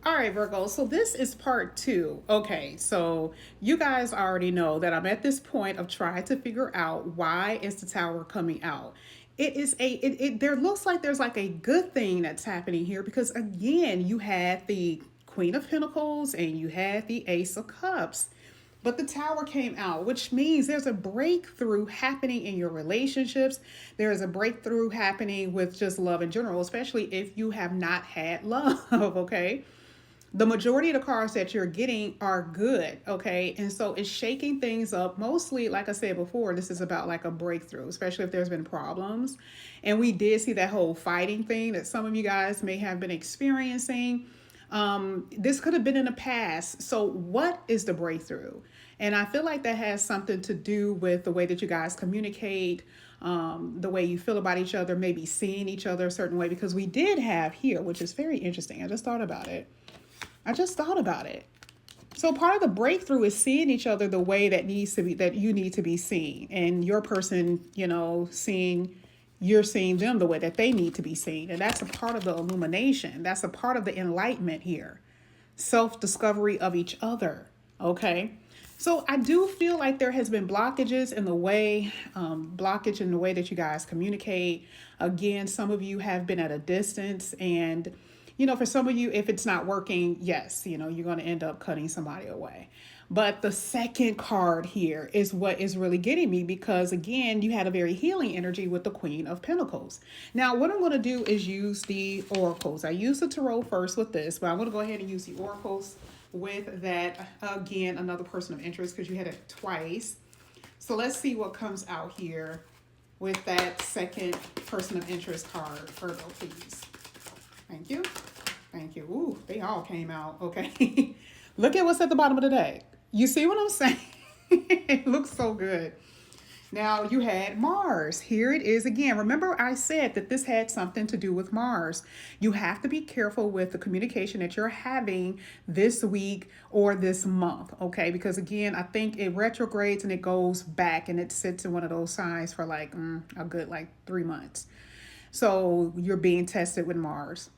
All right, Virgo. So this is part two. Okay, so you guys already know that I'm at this point of trying to figure out why is the tower coming out. It is there looks like there's like a good thing that's happening here because again, you had the Queen of Pentacles and you had the Ace of Cups. But the tower came out, which means there's a breakthrough happening in your relationships. There is a breakthrough happening with just love in general, especially if you have not had love, okay? The majority of the cards that you're getting are good, okay? And so it's shaking things up. Mostly, like I said before, this is about like a breakthrough, especially if there's been problems. And we did see that whole fighting thing that some of you guys may have been experiencing. This could have been in the past. So, what is the breakthrough? And I feel like that has something to do with the way that you guys communicate, the way you feel about each other, maybe seeing each other a certain way. Because we did have here, which is very interesting. I just thought about it. So part of the breakthrough is seeing each other the way that needs to be that you need to be seen, and your person, seeing you're seeing them the way that they need to be seen, and that's a part of the illumination. That's a part of the enlightenment here, self-discovery of each other. Okay. So I do feel like there has been blockages in the way, blockage in the way that you guys communicate. Again, some of you have been at a distance, and for some of you, if it's not working, yes, you're going to end up cutting somebody away. But the second card here is what is really getting me because, again, you had a very healing energy with the Queen of Pentacles. Now, what I'm going to do is use the oracles. I used the tarot first with this, but I'm going to go ahead and use the oracles with that. Again, another person of interest because you had it twice. So let's see what comes out here with that second person of interest card. Virgo, please. Thank you. Thank you. Ooh, they all came out. Okay. Look at what's at the bottom of the deck. You see what I'm saying? It looks so good. Now you had Mars. Here it is again. Remember I said that this had something to do with Mars. You have to be careful with the communication that you're having this week or this month, okay? Because again, I think it retrogrades and it goes back and it sits in one of those signs for like a good 3 months. So you're being tested with Mars.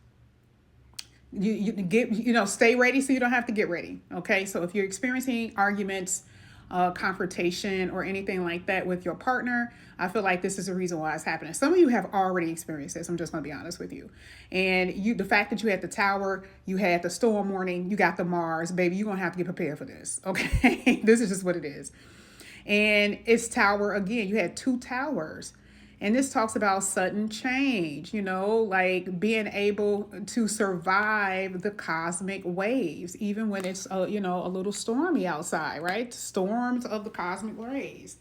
You get stay ready so you don't have to get ready. Okay, so if you're experiencing arguments, confrontation, or anything like that with your partner, I feel like this is the reason why it's happening. Some of you have already experienced this. I'm just going to be honest with you. And the fact that you had the tower, you had the storm warning, you got the Mars, baby, you're going to have to get prepared for this. Okay, this is just what it is. And it's tower again. You had two towers. And this talks about sudden change, like being able to survive the cosmic waves, even when it's, a little stormy outside, right? Storms of the cosmic rays.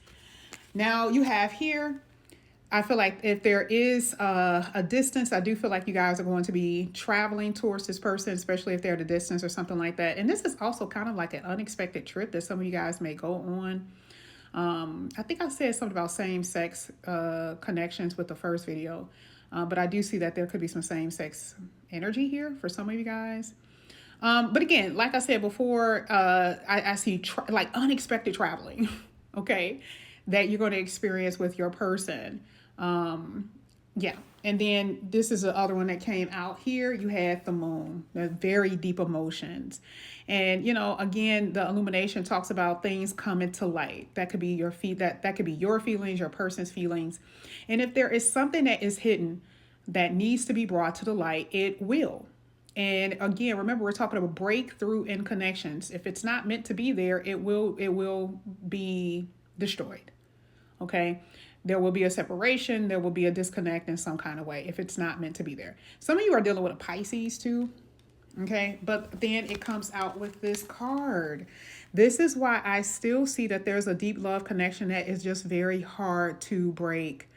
Now you have here, I feel like if there is a distance, I do feel like you guys are going to be traveling towards this person, especially if they're at a distance or something like that. And this is also kind of like an unexpected trip that some of you guys may go on. I think I said something about same-sex connections with the first video, but I do see that there could be some same-sex energy here for some of you guys. But again, like I said before, I see like unexpected traveling, okay, that you're going to experience with your person. Yeah. And then this is the other one that came out here. You had the moon, the very deep emotions. And, again, the illumination talks about things coming to light. That could be that could be your feelings, your person's feelings. And if there is something that is hidden that needs to be brought to the light, it will. And again, remember, we're talking about breakthrough in connections. If it's not meant to be there, it will be destroyed. Okay. There will be a separation. There will be a disconnect in some kind of way if it's not meant to be there. Some of you are dealing with a Pisces too. Okay. But then it comes out with this card. This is why I still see that there's a deep love connection that is just very hard to break.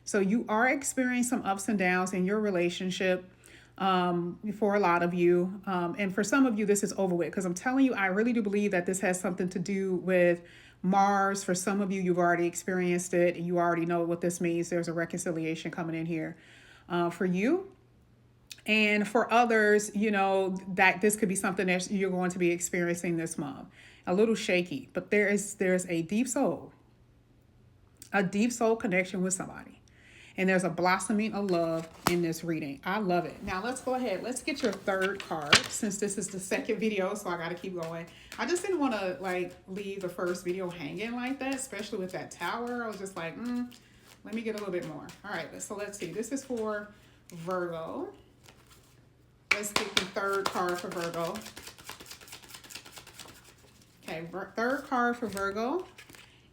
So you are experiencing some ups and downs in your relationship. For a lot of you. And for some of you, this is over with because I'm telling you, I really do believe that this has something to do with Mars. For some of you, you've already experienced it and you already know what this means. There's a reconciliation coming in here for you. And for others, that this could be something that you're going to be experiencing this month. A little shaky, but there's a deep soul connection with somebody. And there's a blossoming of love in this reading. I love it. Now let's go ahead. Let's get your third card, since this is the second video, so I got to keep going. I just didn't want to like leave the first video hanging like that, especially with that tower. I was just like, let me get a little bit more. All right, so let's see. This is for Virgo. Let's get the third card for Virgo. Okay, third card for Virgo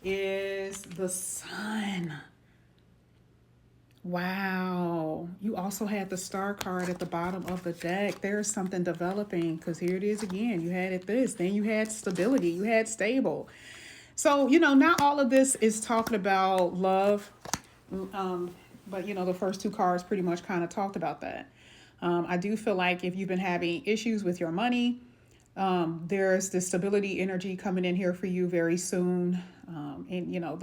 is the Sun. Wow. You also had the Star card at the bottom of the deck. There's something developing, because here it is again. You had this, then you had stability, you had stable. So, you know, not all of this is talking about love, but, you know, the first two cards pretty much kind of talked about that. I do feel like if you've been having issues with your money, there's the stability energy coming in here for you very soon. And, you know,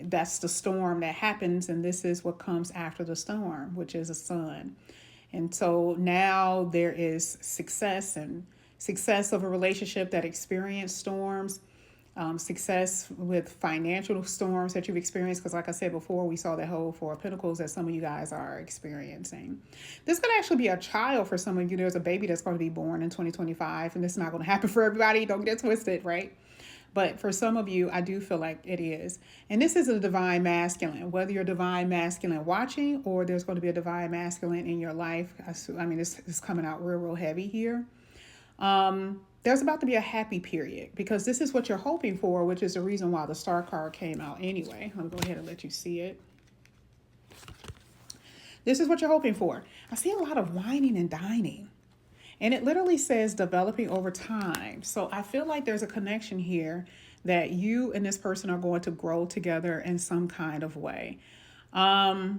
that's the storm that happens, and this is what comes after the storm, which is a sun. And so now there is success, and success of a relationship that experienced storms, success with financial storms that you've experienced, because like I said before, we saw that whole Four of Pentacles that some of you guys are experiencing. This could actually be a child for some of you. There's a baby that's going to be born in 2025, and this is not going to happen for everybody. Don't get it twisted, right? But for some of you, I do feel like it is. And this is a divine masculine, whether you're divine masculine watching, or there's going to be a divine masculine in your life. I mean, it's coming out real heavy here. There's about to be a happy period, because this is what you're hoping for, which is the reason why the Star card came out anyway. Let me go ahead and let you see it. This is what you're hoping for. I see a lot of whining and dining. And it literally says developing over time. So I feel like there's a connection here that you and this person are going to grow together in some kind of way. Yeah,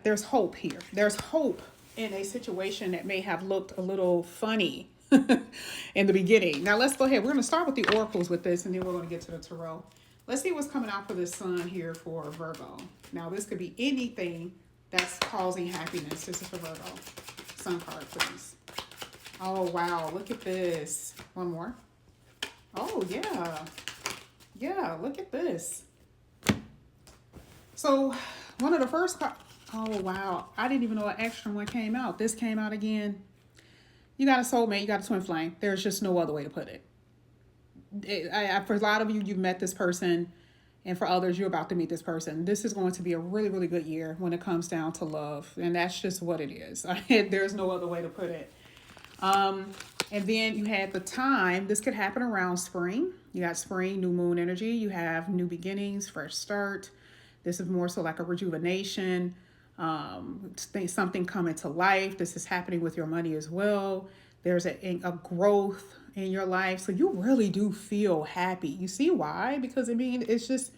there's hope here. There's hope in a situation that may have looked a little funny in the beginning. Now let's go ahead. We're going to start with the oracles with this, and then we're going to get to the tarot. Let's see what's coming out for this sun here for Virgo. Now this could be anything that's causing happiness. This is for Virgo. Sun card, please. Oh, wow. Look at this. One more. Oh, yeah. Yeah, look at this. So, one of the first cards. Oh, wow. I didn't even know an extra one came out. This came out again. You got a soulmate. You got a twin flame. There's just no other way to put it. For a lot of you, you've met this person. And for others, you're about to meet this person. This is going to be a really good year when it comes down to love. And that's just what it is. There's no other way to put it. And then you had the time. This could happen around spring. You got spring, new moon energy. You have new beginnings, fresh start. This is more so like a rejuvenation, something coming to life. This is happening with your money as well. There's a growth in your life. So you really do feel happy. You see why? Because I mean, it's just,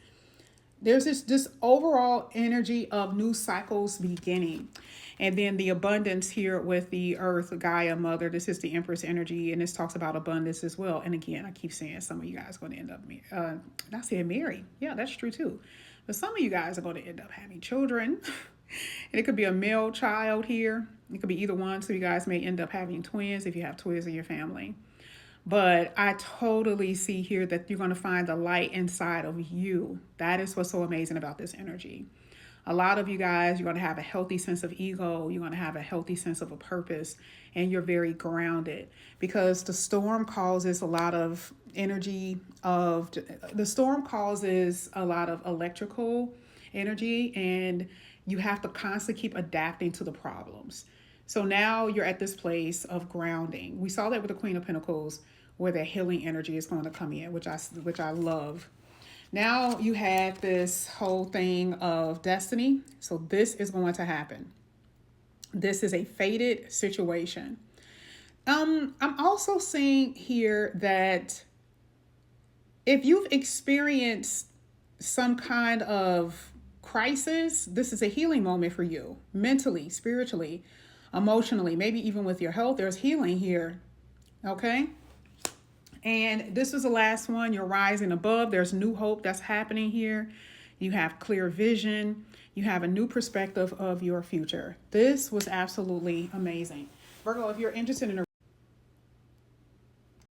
there's this overall energy of new cycles beginning. And then the abundance here with the earth, Gaia, mother, this is the Empress energy, and this talks about abundance as well. And again, I keep saying some of you guys are going to end up, not saying married. Yeah, that's true too. But some of you guys are going to end up having children. And it could be a male child here. It could be either one. So you guys may end up having twins if you have twins in your family. But I totally see here that you're going to find the light inside of you. That is what's so amazing about this energy. A lot of you guys, you're going to have a healthy sense of ego. You're going to have a healthy sense of a purpose. And you're very grounded. Because the storm causes a lot of energy of... The storm causes a lot of electrical energy. And you have to constantly keep adapting to the problems. So now you're at this place of grounding. We saw that with the Queen of Pentacles, where the healing energy is going to come in, which I love. Now you have this whole thing of destiny. So this is going to happen. This is a fated situation. I'm also seeing here that if you've experienced some kind of crisis, this is a healing moment for you, mentally, spiritually, emotionally, maybe even with your health. There's healing here. Okay. And this was the last one. You're rising above. There's new hope that's happening here. You have clear vision. You have a new perspective of your future. This was absolutely amazing. Virgo, if you're interested in a